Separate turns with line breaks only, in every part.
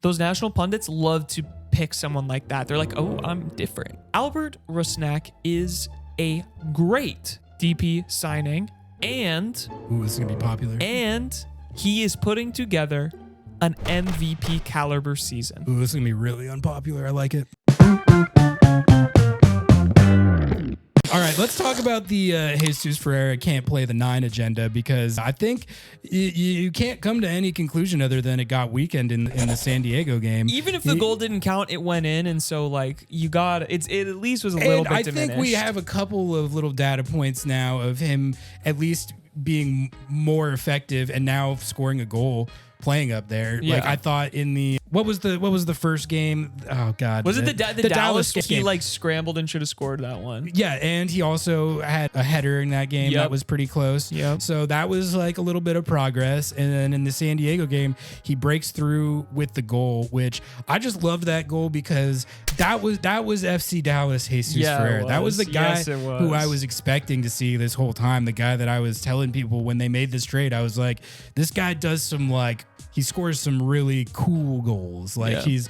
those national pundits love to pick someone like that. They're like, oh, I'm different. Albert Rusnak is a great DP signing, and
ooh, this is gonna be popular.
And he is putting together an MVP caliber season.
Ooh, this is gonna be really unpopular. I like it. All right, let's talk about the Jesus Ferreira can't play the 9 agenda, because I think you can't come to any conclusion other than it got weakened in the San Diego game.
Even if the goal didn't count, it went in, and so like it at least was a little bit
I
diminished.
think we have a couple of little data points now of him at least being more effective and now scoring a goal playing up there.
Yeah.
Like I thought in the what was the first game? Oh God,
was it the Dallas game? He
game.
like scrambled and should have scored that one.
Yeah, and he also had a header in that game that was pretty close.
Yep.
So that was like a little bit of progress. And then in the San Diego game, he breaks through with the goal, which I just loved that goal because that was FC Dallas Jesus Ferreira. That was the guy who I was expecting to see this whole time. The guy that I was telling people when they made this trade, I was like, this guy does some like, he scores some really cool goals. Like he's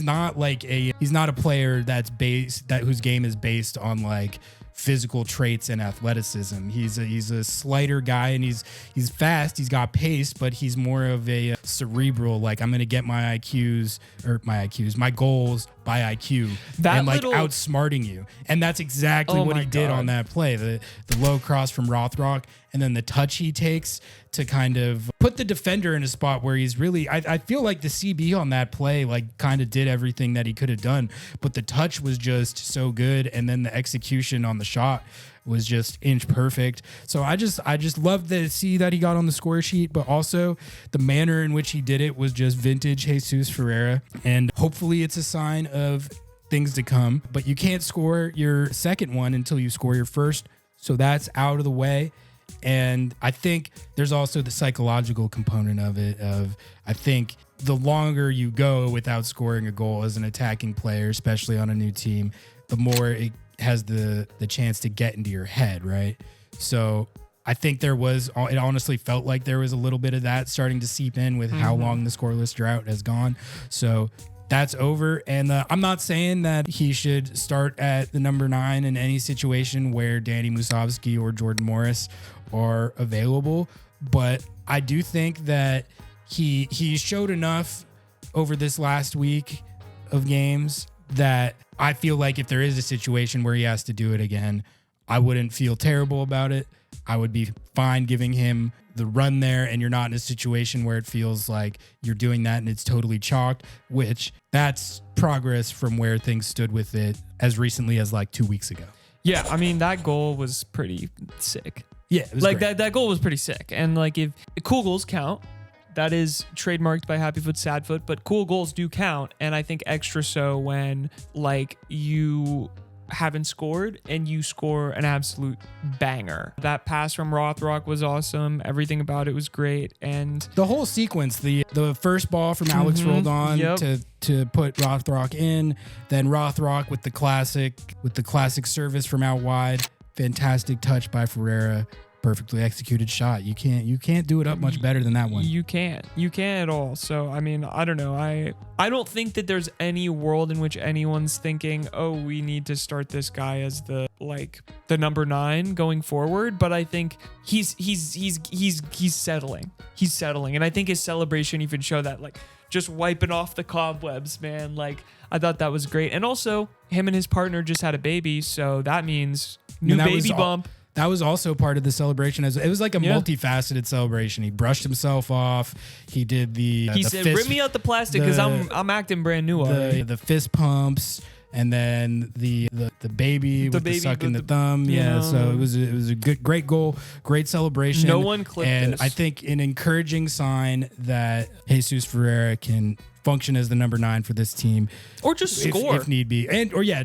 not a player whose game is based on like physical traits and athleticism. He's a slighter guy, and he's fast. He's got pace, but he's more of a cerebral. Like, I'm gonna get my goals by IQ and like outsmarting you. And that's exactly what he did on that play. The low cross from Rothrock, and then the touch he takes to kind of put the defender in a spot where he's really, I feel like the CB on that play like kind of did everything that he could have done, but the touch was just so good, and then the execution on the shot was just inch perfect. So I just loved to see that he got on the score sheet, but also the manner in which he did it was just vintage Jesus Ferreira, and hopefully it's a sign of things to come. But you can't score your second one until you score your first, so that's out of the way. And I think there's also the psychological component of it. I think the longer you go without scoring a goal as an attacking player, especially on a new team, the more it has the chance to get into your head, right? So I think it honestly felt like there was a little bit of that starting to seep in with how long the scoreless drought has gone. So that's over. And I'm not saying that he should start at the number 9 in any situation where Danny Musovski or Jordan Morris are available. But I do think that he showed enough over this last week of games that I feel like if there is a situation where he has to do it again, I wouldn't feel terrible about it. I would be fine giving him the run there, and you're not in a situation where it feels like you're doing that and it's totally chalked, which that's progress from where things stood with it as recently as like 2 weeks ago.
Yeah, I mean, that goal was pretty sick.
Yeah, it was
like
great.
that goal was pretty sick. And like, if cool goals count, that is trademarked by Happyfoot Sadfoot, but cool goals do count. And I think extra so when like you haven't scored and you score an absolute banger. That pass from Rothrock was awesome. Everything about it was great. And
the whole sequence, the first ball from Alex rolled on to put Rothrock in, then Rothrock with the classic service from out wide. Fantastic touch by Ferreira. Perfectly executed shot. You can't do it up much better than that one.
You can't at all. So I mean, I don't know. I don't think that there's any world in which anyone's thinking, oh, we need to start this guy as the number 9 going forward. But I think he's settling. He's settling, and I think his celebration even showed that, like, just wiping off the cobwebs, man. Like, I thought that was great. And also, him and his partner just had a baby, so that means new baby bump.
That was also part of the celebration. It was like a multifaceted celebration. He brushed himself off. He did he
said, "Rip me out the plastic because I'm acting brand new already."
The fist pumps, and then the baby with the suck in the thumb. Yeah, so it was a great goal, great celebration.
No one clipped
and
this.
I think an encouraging sign that Jesus Ferreira can function as the number 9 for this team,
or just score
if need be,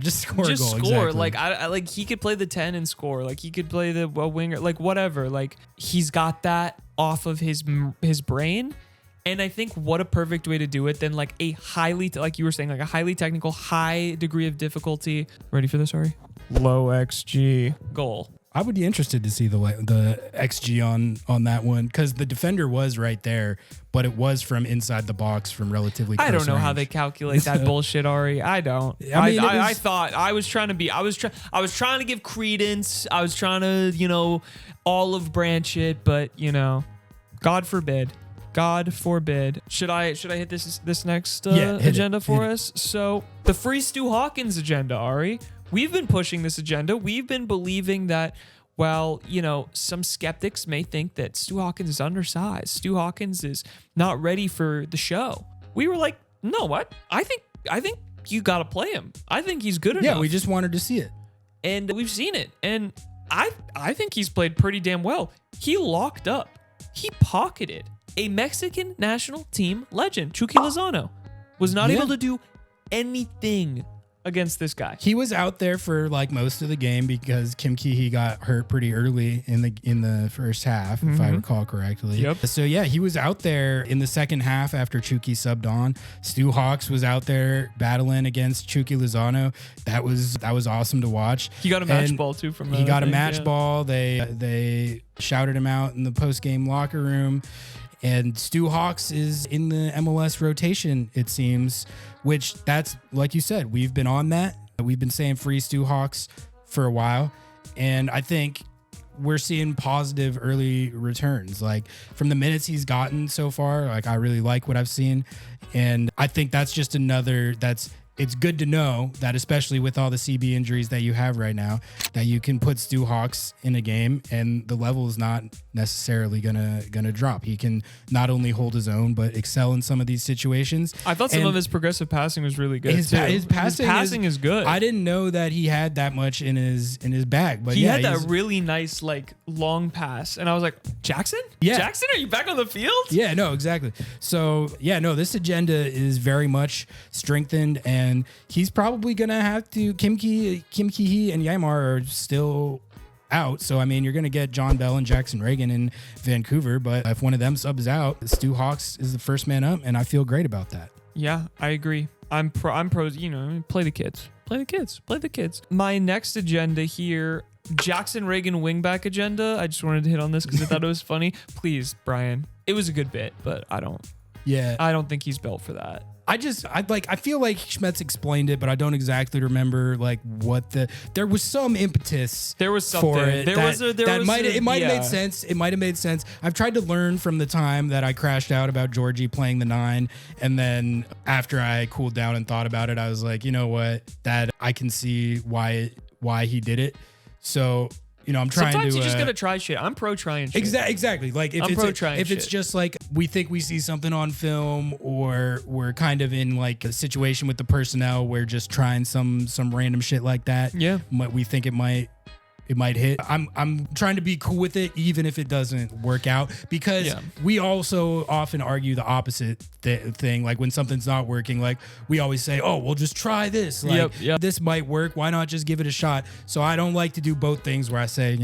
just score a goal.
Just score.
Exactly.
Like I like he could play the 10 and score. Like he could play the winger. Like whatever. Like he's got that off of his brain. And I think what a perfect way to do it than like a highly, like you were saying, like a highly technical, high degree of difficulty. Ready for this, Ari? Low XG goal.
I would be interested to see the XG on that one, because the defender was right there, but it was from inside the box from relatively close
I don't know
range.
how they calculate that bullshit, Ari. I don't. I thought I was trying to give credence. I was trying to, olive branch it, but God forbid. God forbid. Should I hit this next agenda for us? So the free Stu Hawkins agenda, Ari. We've been pushing this agenda. We've been believing that, some skeptics may think that Stu Hawkins is undersized. Stu Hawkins is not ready for the show. We were like, no, what? I think you got to play him. I think he's good enough.
Yeah, we just wanted to see it.
And we've seen it. And I think he's played pretty damn well. He locked up. He pocketed a Mexican national team legend, Chucky Lozano. Was not able to do anything against this guy.
He was out there for like most of the game because Kim Ki-hee got hurt pretty early in the first half, if I recall correctly.
Yep.
So yeah, he was out there in the second half after Chucky subbed on. Stu Hawks was out there battling against Chucky Lozano. That was awesome to watch.
He got a match ball too from
He got a match ball. They shouted him out in the post-game locker room. And Stu Hawks is in the MLS rotation, it seems, which that's, like you said, we've been on that. We've been saying free Stu Hawks for a while. And I think we're seeing positive early returns. Like from the minutes he's gotten so far, like I really like what I've seen. And I think that's just it's good to know that, especially with all the CB injuries that you have right now, that you can put Stu Hawks in a game and the level is not necessarily gonna drop. He can not only hold his own but excel in some of these situations.
I thought some of his progressive passing was really good. His passing is good.
I didn't know that he had that much in his bag, but
he had that really nice long pass, and I was like, Jackson?
Yeah.
Jackson, are you back on the field?
Yeah, no, exactly. So this agenda is very much strengthened, and he's probably gonna have to. Kim Ki-hee and Yamar are still out, so I mean, you're gonna get John Bell and Jackson Reagan in Vancouver, but if one of them subs out, Stu Hawks is the first man up, and I feel great about that.
Yeah, I agree. I'm pro. Play the kids. My next agenda here, Jackson Reagan wingback agenda. I just wanted to hit on this because I thought it was funny. Please, Brian. It was a good bit, but I don't think he's built for that.
I feel like Schmetz explained it, but I don't exactly remember there was some impetus.
There was something
for it. It might have made sense. It might have made sense. I've tried to learn from the time that I crashed out about Georgie playing the 9, and then after I cooled down and thought about it, I was like, you know what? That I can see why he did it. So, I'm trying
Sometimes
to.
you just gotta try shit. I'm pro trying shit.
Exactly. Like if it's just like we think we see something on film, or we're kind of in like a situation with the personnel, we're just trying some random shit like that.
Yeah.
We think it might hit. I'm trying to be cool with it, even if it doesn't work out, because we also often argue the opposite thing. Like when something's not working, like we always say, oh, we'll just try this. Like this might work. Why not just give it a shot? So I don't like to do both things where I say,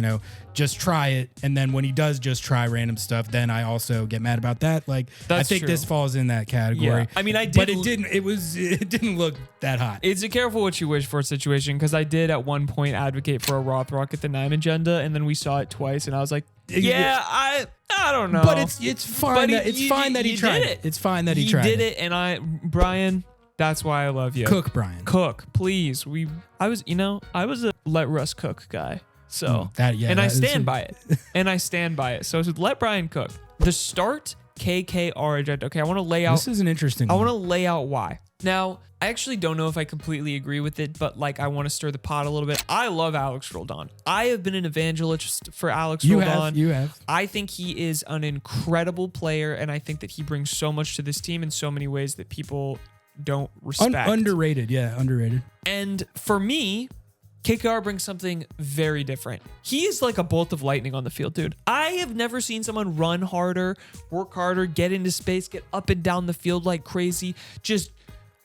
just try it. And then when he does just try random stuff, then I also get mad about that. Like I think
true.
this falls in that category.
Yeah. I mean,
but it didn't. It didn't look that hot.
It's a careful what you wish for situation, because I did at one point advocate for a Rothrock at the 9 agenda, and then we saw it twice, and I was like, I don't know.
But it's fine. It's fine that he tried it. It's fine that he tried it.
He did it, and Brian. That's why I love you.
Cook, Brian.
Cook, please. I was a let Russ cook guy. So I stand by it. And I stand by it. So let Brian cook. The start KKR agenda. Okay, I want to lay out.
This is an interesting
one. I want to lay out why. Now, I actually don't know if I completely agree with it, but I want to stir the pot a little bit. I love Alex Roldan. I have been an evangelist for Alex Roldan.
You have.
I think he is an incredible player, and I think that he brings so much to this team in so many ways that people don't respect.
Underrated.
And for me, KKR brings something very different. He is like a bolt of lightning on the field, dude. I have never seen someone run harder, work harder, get into space, get up and down the field like crazy.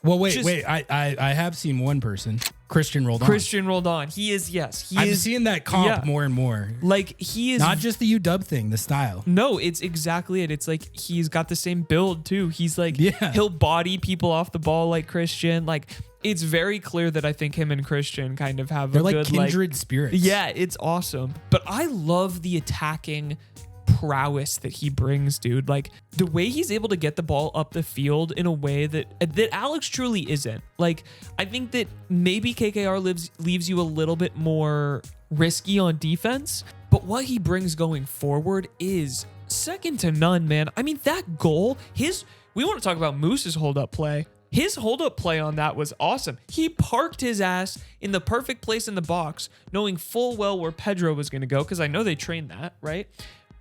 Wait. I have seen one person. Christian Roldan.
Christian Roldan. He is, yes.
I'm seeing that comp more and more.
Like, he is...
Not just the UW thing, the style.
No, it's exactly it. It's like he's got the same build, too. He's like, he'll body people off the ball like Christian. Like, it's very clear that I think him and Christian kind of have
They're
a
like
good...
kindred spirits.
Yeah, it's awesome. But I love the attacking prowess that he brings, dude. Like, the way he's able to get the ball up the field in a way that Alex truly isn't. Like, I think that maybe KKR leaves you a little bit more risky on defense, but what he brings going forward is second to none, man. I mean, that goal, we want to talk about Moose's hold-up play. His hold-up play on that was awesome. He parked his ass in the perfect place in the box, knowing full well where Pedro was going to go, because I know they trained that, right?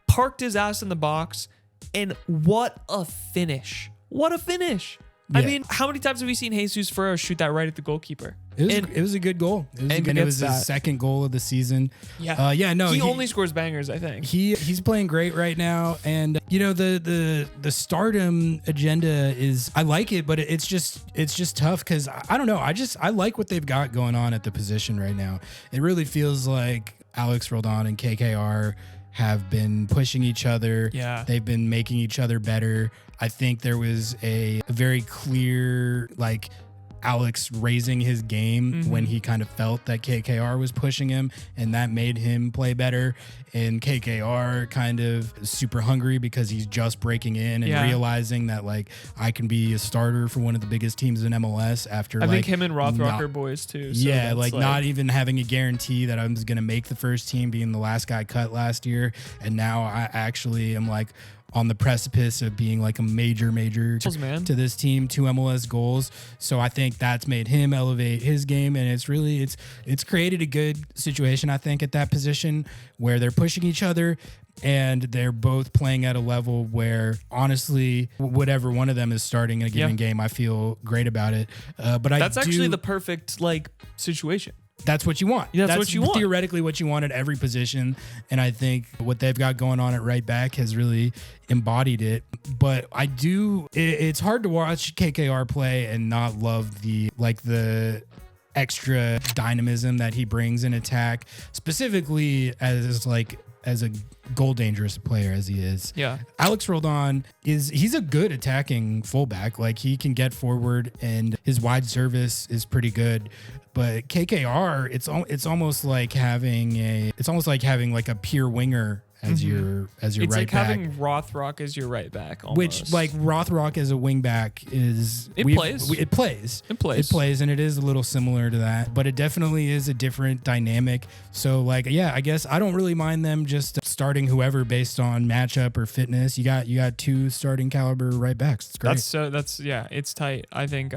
Parked his ass in the box, and what a finish. What a finish. Yeah. I mean, how many times have we seen Jesus Ferreira shoot that right at the goalkeeper?
It was a good goal. It was his second goal of the season.
Yeah.
He
only scores bangers, I think.
He's playing great right now. And the stardom agenda is, I like it, but it's just tough because I don't know. I like what they've got going on at the position right now. It really feels like Alex Roldan and KKR have been pushing each other.
Yeah.
They've been making each other better. I think there was a very clear, like, Alex raising his game when he kind of felt that KKR was pushing him, and that made him play better. And KKR kind of super hungry because he's just breaking in and realizing that, like, I can be a starter for one of the biggest teams in MLS after,
I think him and Rothrock are boys too. So
yeah, like not even having a guarantee that I'm going to make the first team, being the last guy cut last year. And now I actually am like on the precipice of being like a major to this team, 2 MLS goals. So I think that's made him elevate his game, and it's created a good situation, I think, at that position where they're pushing each other and they're both playing at a level where, honestly, whatever one of them is starting in a given game, I feel great about it. But that's
actually the perfect like situation.
That's what you want.
That's what you want.
Theoretically what you want at every position. And I think what they've got going on at right back has really embodied it. But it's hard to watch KKR play and not love the extra dynamism that he brings in attack, specifically as a goal dangerous player as he is.
Yeah.
Alex Roldan he's a good attacking fullback. Like, he can get forward and his wide service is pretty good. But KKR, it's almost like having like a pure winger as your right back. It's like
having Rothrock as your right back, almost.
Which, like, Rothrock as a wing back it plays, and it is a little similar to that, but it definitely is a different dynamic. So, like, yeah, I guess I don't really mind them just starting whoever based on matchup or fitness. You got 2 starting caliber right backs. It's great.
It's tight. I think.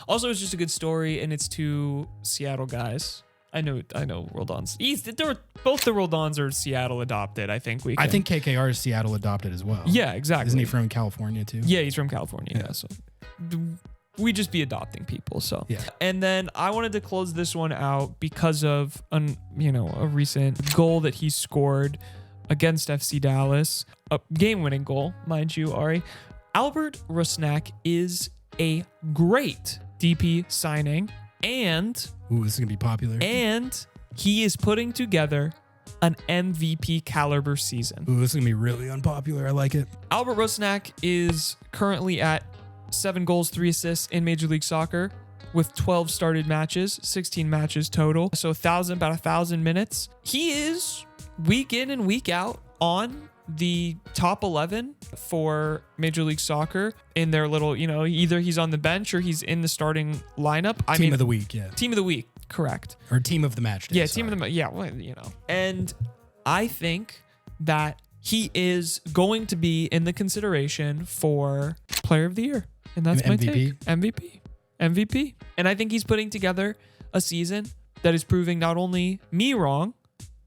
Also, it's just a good story, and it's 2 Seattle guys. I know Roldan's. Both the Roldans are Seattle adopted. I think
KKR is Seattle adopted as well.
Yeah, exactly.
Isn't he from California too?
Yeah, he's from California. Yeah. So we just be adopting people. So
yeah.
And then I wanted to close this one out because of a recent goal that he scored against FC Dallas, a game-winning goal, mind you, Ari. Albert Rusnak is a great DP signing, and
ooh, this is gonna be popular.
And he is putting together an MVP caliber season.
Ooh, this is gonna be really unpopular. I like it.
Albert Rusnak is currently at 7 goals, 3 assists in Major League Soccer with 12 started matches, 16 matches total. So about 1,000 minutes. He is week in and week out on the top 11 for Major League Soccer in their little, either he's on the bench or he's in the starting lineup.
Team of the week, yeah.
Team of the week, correct.
Or team of the match day.
Yeah, team of the yeah, well, And I think that he is going to be in the consideration for Player of the Year. And that's my take. MVP. And I think he's putting together a season that is proving not only me wrong,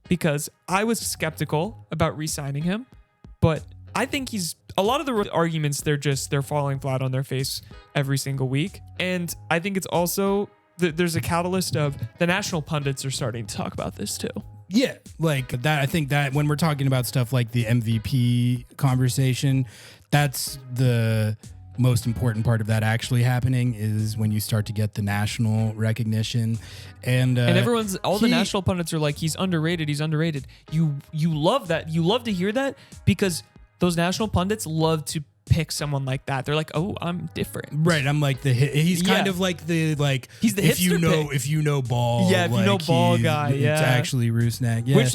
because I was skeptical about re-signing him, but I think a lot of the arguments, they're falling flat on their face every single week. And I think it's also, there's a catalyst of the national pundits are starting to talk about this too.
Yeah, like that. I think that when we're talking about stuff like the MVP conversation, that's the most important part of that actually happening is when you start to get the national recognition, and
everyone's the national pundits are like, he's underrated. You love that. You love to hear that because those national pundits love to pick someone like that. They're like, oh, I'm different.
Right. I'm like he's kind of like he's the
hipster
if you know ball.
Yeah, if you know ball guy. Yeah,
it's actually Rusnak. Yeah.
Which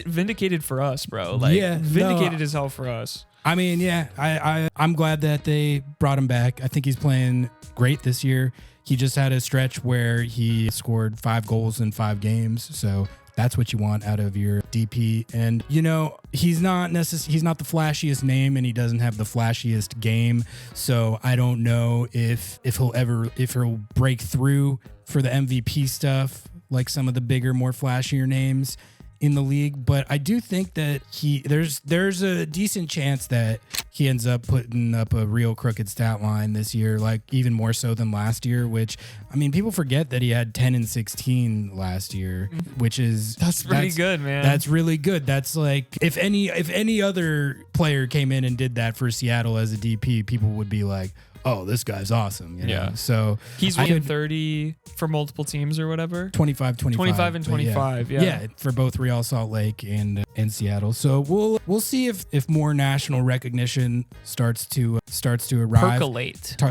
vindicated for us, bro. Like vindicated as hell for us.
I mean, yeah, I'm glad that they brought him back. I think he's playing great this year. He just had a stretch where he scored 5 goals in 5 games. So that's what you want out of your DP. And, he's not the flashiest name and he doesn't have the flashiest game. So I don't know if he'll break through for the MVP stuff like some of the bigger, more flashier names in the league, but I do think that there's a decent chance that he ends up putting up a real crooked stat line this year, like even more so than last year, which, I mean, people forget that he had 10 and 16 last year, which is
that's pretty good, man.
That's really good. That's like if any other player came in and did that for Seattle as a DP, people would be like, oh, this guy's awesome. Yeah. So
he's winning 30 for multiple teams or whatever.
25
and 25.
Yeah, for both Real Salt Lake and Seattle. So we'll see if more national recognition starts to arrive.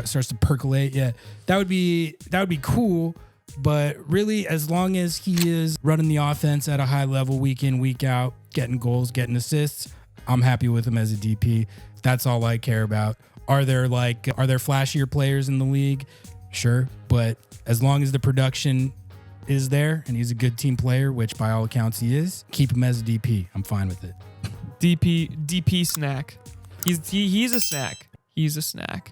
Starts to percolate. Yeah. That would be cool. But really, as long as he is running the offense at a high level week in, week out, getting goals, getting assists, I'm happy with him as a DP. That's all I care about. Are there flashier players in the league? Sure. But as long as the production is there and he's a good team player, which by all accounts he is, keep him as a DP. I'm fine with it.
DP snack. He's a snack. He's a snack.